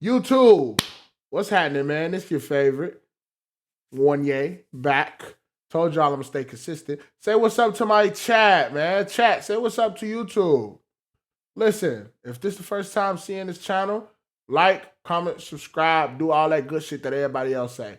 YouTube, what's happening, man? It's your favorite. Wanye, back. Told y'all I'm gonna stay consistent. Say what's up to my chat, man. Chat, say what's up to YouTube. Listen, if this is the first time seeing this channel, like, comment, subscribe, do all that good shit that everybody else say.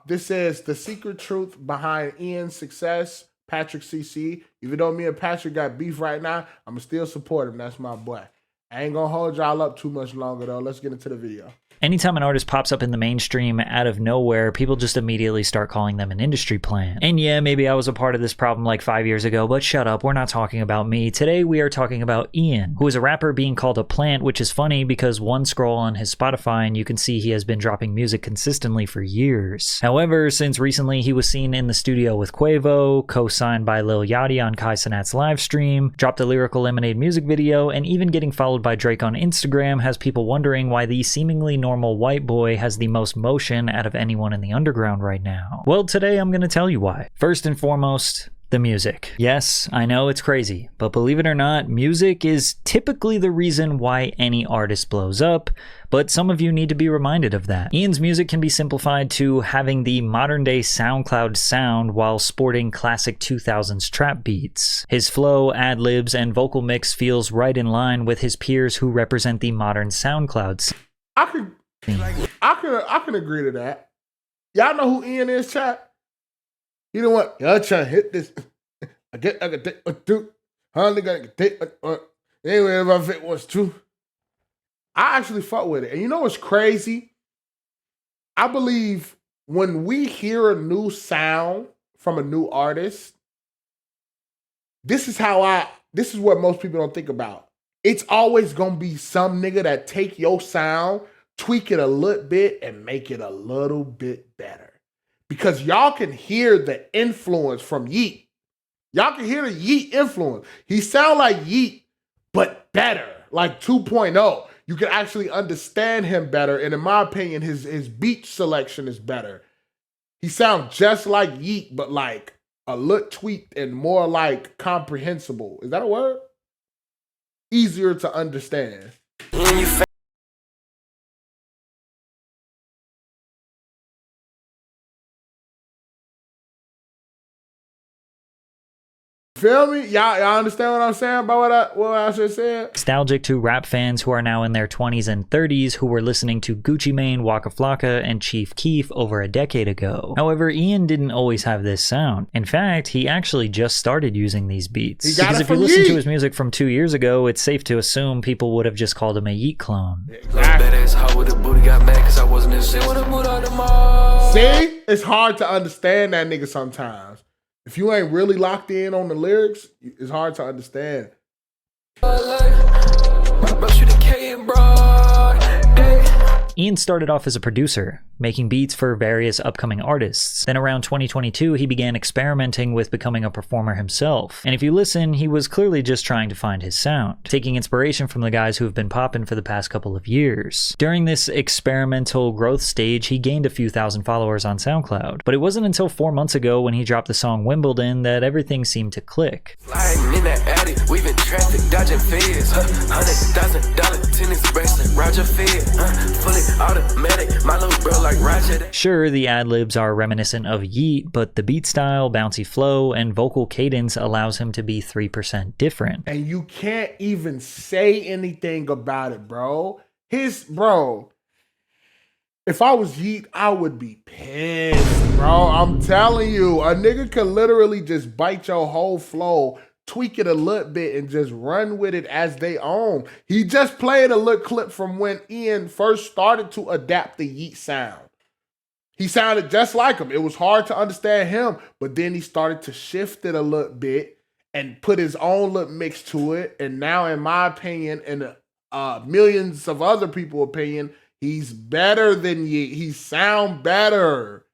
This is the secret truth behind Ian's success, Patrick CC. Even though me and Patrick got beef right now, I'ma still support him. That's my boy. I ain't gonna hold y'all up too much longer though. Let's get into the video. Anytime an artist pops up in the mainstream out of nowhere, people just immediately start calling them an industry plant. And yeah, maybe I was a part of this problem like 5 years ago, but shut up, we're not talking about me. Today we are talking about Ian, who is a rapper being called a plant, which is funny because one scroll on his Spotify and you can see he has been dropping music consistently for years. However, since recently he was seen in the studio with Quavo, co-signed by Lil Yachty on Kai Cenat's live stream, dropped a Lyrical Lemonade music video, and even getting followed by Drake on Instagram has people wondering why the seemingly normal white boy has the most motion out of anyone in the underground right now. Well, today I'm gonna tell you why. First and foremost, the music. Yes, I know it's crazy, but believe it or not, music is typically the reason why any artist blows up, but some of you need to be reminded of that. Ian's music can be simplified to having the modern-day SoundCloud sound while sporting classic 2000s trap beats. His flow, ad-libs, and vocal mix feels right in line with his peers who represent the modern SoundCloud. I can agree to that. Y'all know who Ian is, chat? You know what? Y'all trying to hit this. I can take a two. Honey, gotta take a anyway, if it was true. I actually fuck with it. And you know what's crazy? I believe when we hear a new sound from a new artist, this is what most people don't think about. It's always gonna be some nigga that take your sound, tweak it a little bit, and make it a little bit better. Because y'all can hear the influence from Yeat. Y'all can hear the Yeat influence. He sound like Yeat, but better, like 2.0. You can actually understand him better, and in my opinion, his beat selection is better. He sounds just like Yeat, but like a little tweaked and more like comprehensible. Is that a word? Easier to understand. Feel me? Y'all understand what I'm saying about what I just said? Nostalgic to rap fans who are now in their 20s and 30s who were listening to Gucci Mane, Waka Flocka, and Chief Keef over a decade ago. However, Ian didn't always have this sound. In fact, he actually just started using these beats. Because if you listen to his music from 2 years ago, it's safe to assume people would have just called him a Yeat clone. Exactly. See? It's hard to understand that nigga sometimes. If you ain't really locked in on the lyrics, it's hard to understand. Ian started off as a producer, making beats for various upcoming artists. Then around 2022, he began experimenting with becoming a performer himself. And if you listen, he was clearly just trying to find his sound, taking inspiration from the guys who have been popping for the past couple of years. During this experimental growth stage, he gained a few thousand followers on SoundCloud. But it wasn't until 4 months ago when he dropped the song Wimbledon that everything seemed to click. Sure, the ad-libs are reminiscent of Yeat, but the beat style, bouncy flow, and vocal cadence allows him to be 3% different. And you can't even say anything about it, bro. If I was Yeat, I would be pissed, bro. I'm telling you, a nigga could literally just bite your whole flow, tweak it a little bit, and just run with it as they own. He just played a little clip from when Ian first started to adapt the Yeat sound. He sounded just like him. It was hard to understand him, but then he started to shift it a little bit and put his own little mix to it. And now, in my opinion, and millions of other people's opinion, he's better than Yeat. He sound better.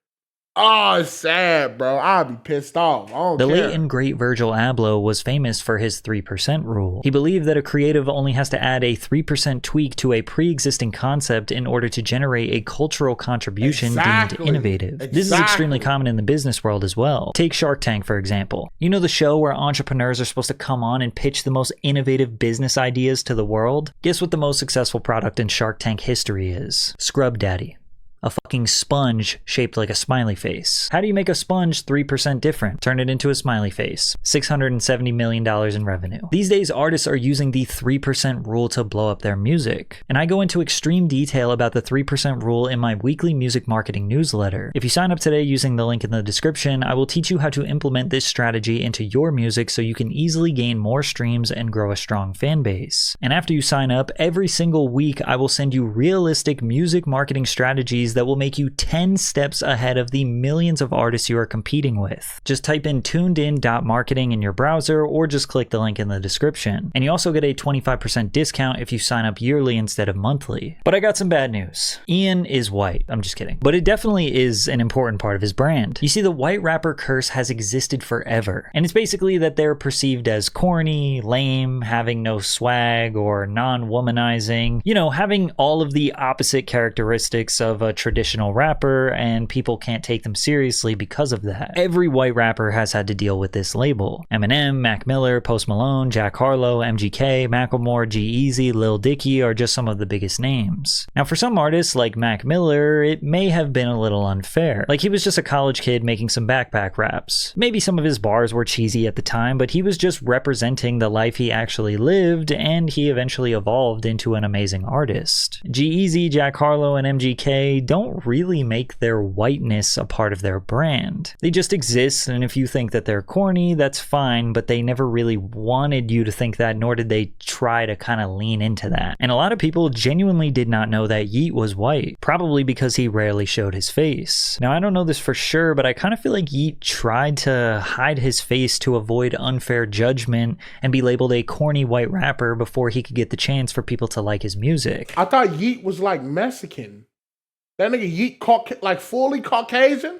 Oh, it's sad, bro. I'll be pissed off. I don't The care. late and great Virgil Abloh was famous for his 3% rule. He believed that a creative only has to add a 3% tweak to a pre-existing concept in order to generate a cultural contribution deemed innovative. This is extremely common in the business world as well. Take Shark Tank, for example. You know the show where entrepreneurs are supposed to come on and pitch the most innovative business ideas to the world? Guess what the most successful product in Shark Tank history is? Scrub Daddy. A fucking sponge shaped like a smiley face. How do you make a sponge 3% different? Turn it into a smiley face. $670 million in revenue. These days, artists are using the 3% rule to blow up their music. And I go into extreme detail about the 3% rule in my weekly music marketing newsletter. If you sign up today using the link in the description, I will teach you how to implement this strategy into your music so you can easily gain more streams and grow a strong fan base. And after you sign up, every single week I will send you realistic music marketing strategies that will make you 10 steps ahead of the millions of artists you are competing with. Just type in tunedin.marketing in your browser or just click the link in the description. And you also get a 25% discount if you sign up yearly instead of monthly. But I got some bad news. Ian is white. I'm just kidding. But it definitely is an important part of his brand. You see, the white rapper curse has existed forever. And it's basically that they're perceived as corny, lame, having no swag, or non-womanizing. You know, having all of the opposite characteristics of a traditional rapper, and people can't take them seriously because of that. Every white rapper has had to deal with this label. Eminem, Mac Miller, Post Malone, Jack Harlow, MGK, Macklemore, G-Eazy, Lil Dicky are just some of the biggest names. Now for some artists like Mac Miller, it may have been a little unfair. Like he was just a college kid making some backpack raps. Maybe some of his bars were cheesy at the time, but he was just representing the life he actually lived, and he eventually evolved into an amazing artist. G-Eazy, Jack Harlow, and MGK don't really make their whiteness a part of their brand. They just exist, and if you think that they're corny, that's fine, but they never really wanted you to think that, nor did they try to kind of lean into that. And a lot of people genuinely did not know that Yeat was white, probably because he rarely showed his face. Now, I don't know this for sure, but I kind of feel like Yeat tried to hide his face to avoid unfair judgment and be labeled a corny white rapper before he could get the chance for people to like his music. I thought Yeat was like Mexican. That nigga Yeat like fully Caucasian?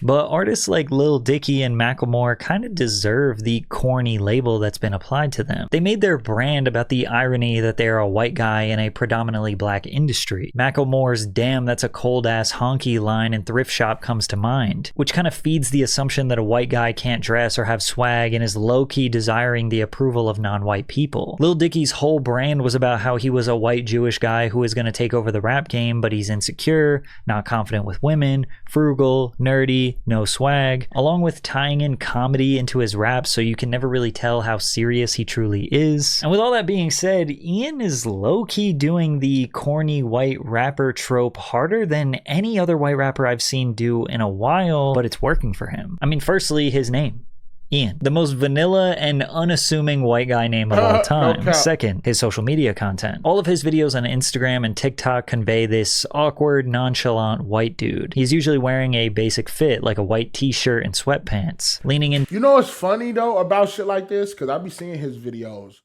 But artists like Lil Dicky and Macklemore kind of deserve the corny label that's been applied to them. They made their brand about the irony that they're a white guy in a predominantly black industry. Macklemore's "damn, that's a cold ass honky" line in Thrift Shop comes to mind, which kind of feeds the assumption that a white guy can't dress or have swag and is low-key desiring the approval of non-white people. Lil Dicky's whole brand was about how he was a white Jewish guy who is going to take over the rap game, but he's insecure, not confident with women, frugal, nerdy, no swag, along with tying in comedy into his raps so you can never really tell how serious he truly is. And with all that being said, Ian is low-key doing the corny white rapper trope harder than any other white rapper I've seen do in a while, but it's working for him. I mean, firstly, his name. Ian, the most vanilla and unassuming white guy name of all time. No. Second, his social media content. All of his videos on Instagram and TikTok convey this awkward, nonchalant white dude. He's usually wearing a basic fit, like a white t-shirt and sweatpants, leaning in. You know what's funny though about shit like this? Because I be seeing his videos.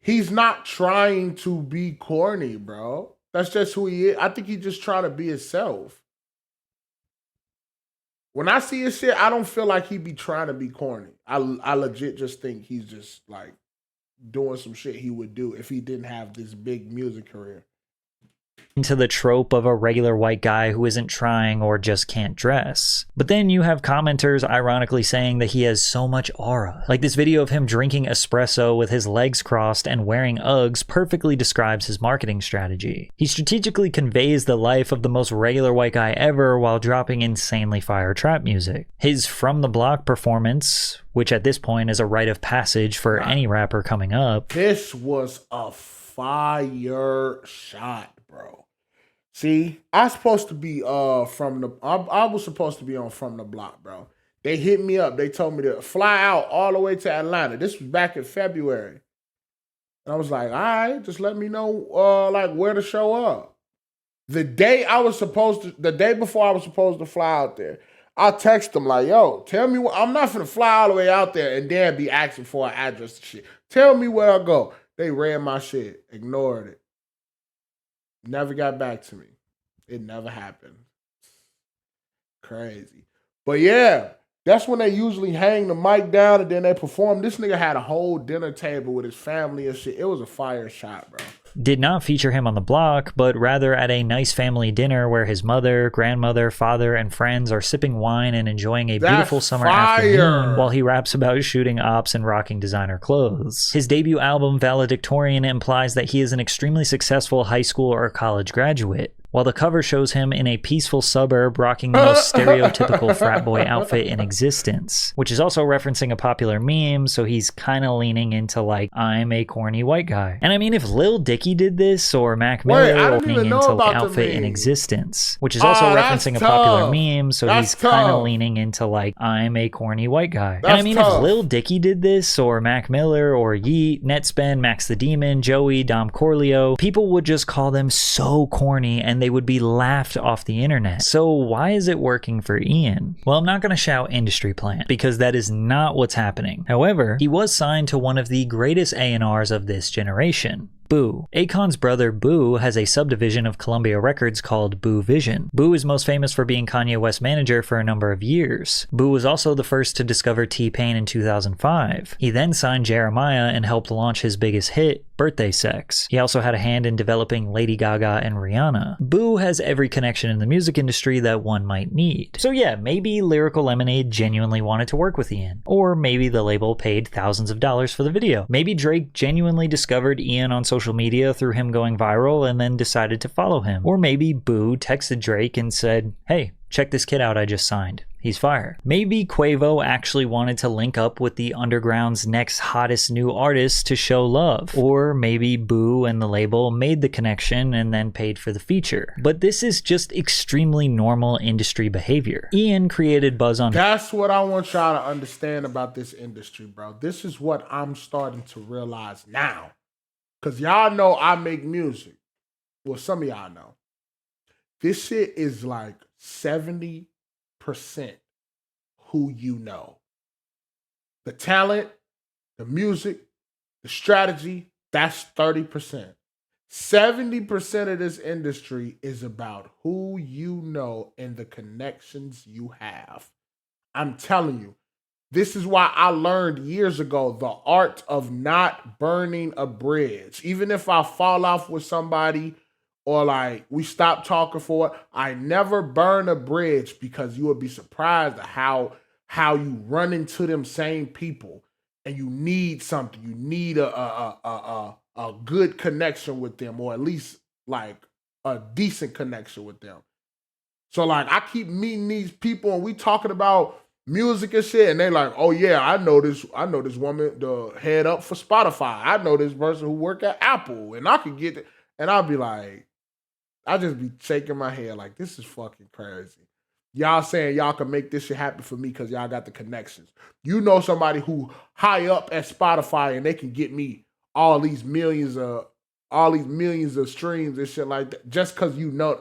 He's not trying to be corny, bro. That's just who he is. I think he's just trying to be himself. When I see his shit, I don't feel like he be trying to be corny. I legit just think he's just like doing some shit he would do if he didn't have this big music career. Into the trope of a regular white guy who isn't trying or just can't dress. But then you have commenters ironically saying that he has so much aura. Like this video of him drinking espresso with his legs crossed and wearing Uggs perfectly describes his marketing strategy. He strategically conveys the life of the most regular white guy ever while dropping insanely fire trap music. His From the Block performance, which at this point is a rite of passage for any rapper coming up. This was a fire shot, bro. See, I was supposed to be I was supposed to be on From the Block, bro. They hit me up. They told me to fly out all the way to Atlanta. This was back in February. And I was like, all right, just let me know like where to show up. The day before I was supposed to fly out there, I text them like, yo, tell me I'm not finna fly all the way out there and then be asking for an address and shit. Tell me where I go. They ran my shit, ignored it. Never got back to me. It never happened. Crazy. But yeah, that's when they usually hang the mic down and then they perform. This nigga had a whole dinner table with his family and shit. It was a fire shot, bro. Did not feature him on the block, but rather at a nice family dinner where his mother, grandmother, father, and friends are sipping wine and enjoying a beautiful summer afternoon while he raps about shooting ops and rocking designer clothes. His debut album, Valedictorian, implies that he is an extremely successful high school or college graduate, while the cover shows him in a peaceful suburb rocking the most stereotypical frat boy outfit in existence, which is also referencing a popular meme, so he's kind of leaning into like, I'm a corny white guy. And I mean, if Lil Dicky did this, or Mac Miller leaning into the outfit in existence, which is also referencing a popular meme, so he's kind of leaning into like, I'm a corny white guy. And I mean, if Lil Dicky did this, or Mac Miller, or Yeet, Netspend, Max the Demon, Joey, Dom Corleo, people would just call them so corny and they would be laughed off the internet. So why is it working for Ian? Well, I'm not going to shout industry plant because that is not what's happening. However, he was signed to one of the greatest A&Rs of this generation, Boo. Akon's brother Boo has a subdivision of Columbia Records called Boo Vision. Boo is most famous for being Kanye West's manager for a number of years. Boo was also the first to discover T-Pain in 2005. He then signed Jeremiah and helped launch his biggest hit, Birthday Sex. He also had a hand in developing Lady Gaga and Rihanna. Boo has every connection in the music industry that one might need. So yeah, maybe Lyrical Lemonade genuinely wanted to work with Ian. Or maybe the label paid thousands of dollars for the video. Maybe Drake genuinely discovered Ian on social media through him going viral and then decided to follow him. Or maybe Boo texted Drake and said, hey, check this kid out I just signed. He's fire. Maybe Quavo actually wanted to link up with the underground's next hottest new artist to show love. Or maybe Boo and the label made the connection and then paid for the feature. But this is just extremely normal industry behavior. Ian created buzz on... That's what I want y'all to understand about this industry, bro. This is what I'm starting to realize now. Because y'all know I make music. Well, some of y'all know. This shit is like 70% who you know. The talent, the music, the strategy, that's 30%. 70% of this industry is about who you know and the connections you have. I'm telling you, this is why I learned years ago the art of not burning a bridge. Even if I fall off with somebody or like we stop talking for it, I never burn a bridge because you would be surprised at how you run into them same people and you need something. You need a good connection with them, or at least like a decent connection with them. So like I keep meeting these people and we talking about music and shit, and they like, oh yeah, I know this woman, the head up for Spotify. I know this person who work at Apple, and I could get it. And I'll be like, I just be shaking my head like, this is fucking crazy. Y'all saying y'all can make this shit happen for me because y'all got the connections. You know somebody who high up at Spotify and they can get me all these millions of streams and shit like that just because you know.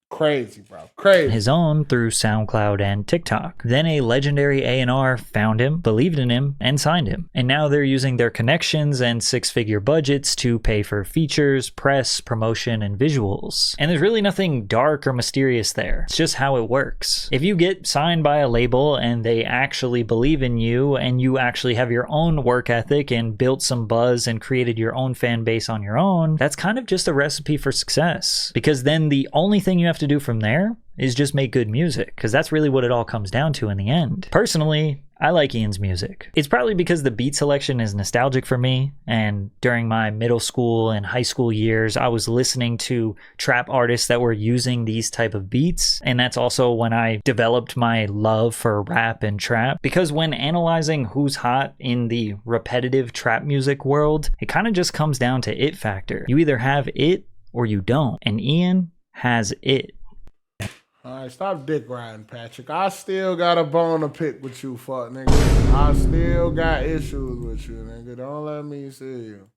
Crazy, bro. Crazy. His own through SoundCloud and TikTok. Then a legendary A&R found him, believed in him, and signed him. And now they're using their connections and six-figure budgets to pay for features, press, promotion, and visuals. And there's really nothing dark or mysterious there. It's just how it works. If you get signed by a label and they actually believe in you and you actually have your own work ethic and built some buzz and created your own fan base on your own, that's kind of just a recipe for success. Because then the only thing you have to do from there is just make good music, because that's really what it all comes down to in the end. Personally, I like Ian's music. It's probably because the beat selection is nostalgic for me, and during my middle school and high school years, I was listening to trap artists that were using these type of beats, and that's also when I developed my love for rap and trap, because when analyzing who's hot in the repetitive trap music world, it kind of just comes down to it factor. You either have it or you don't, and Ian has it. All right, stop dick riding, Patrick. I still got a bone to pick with you, fuck nigga. I still got issues with you, nigga. Don't let me see you.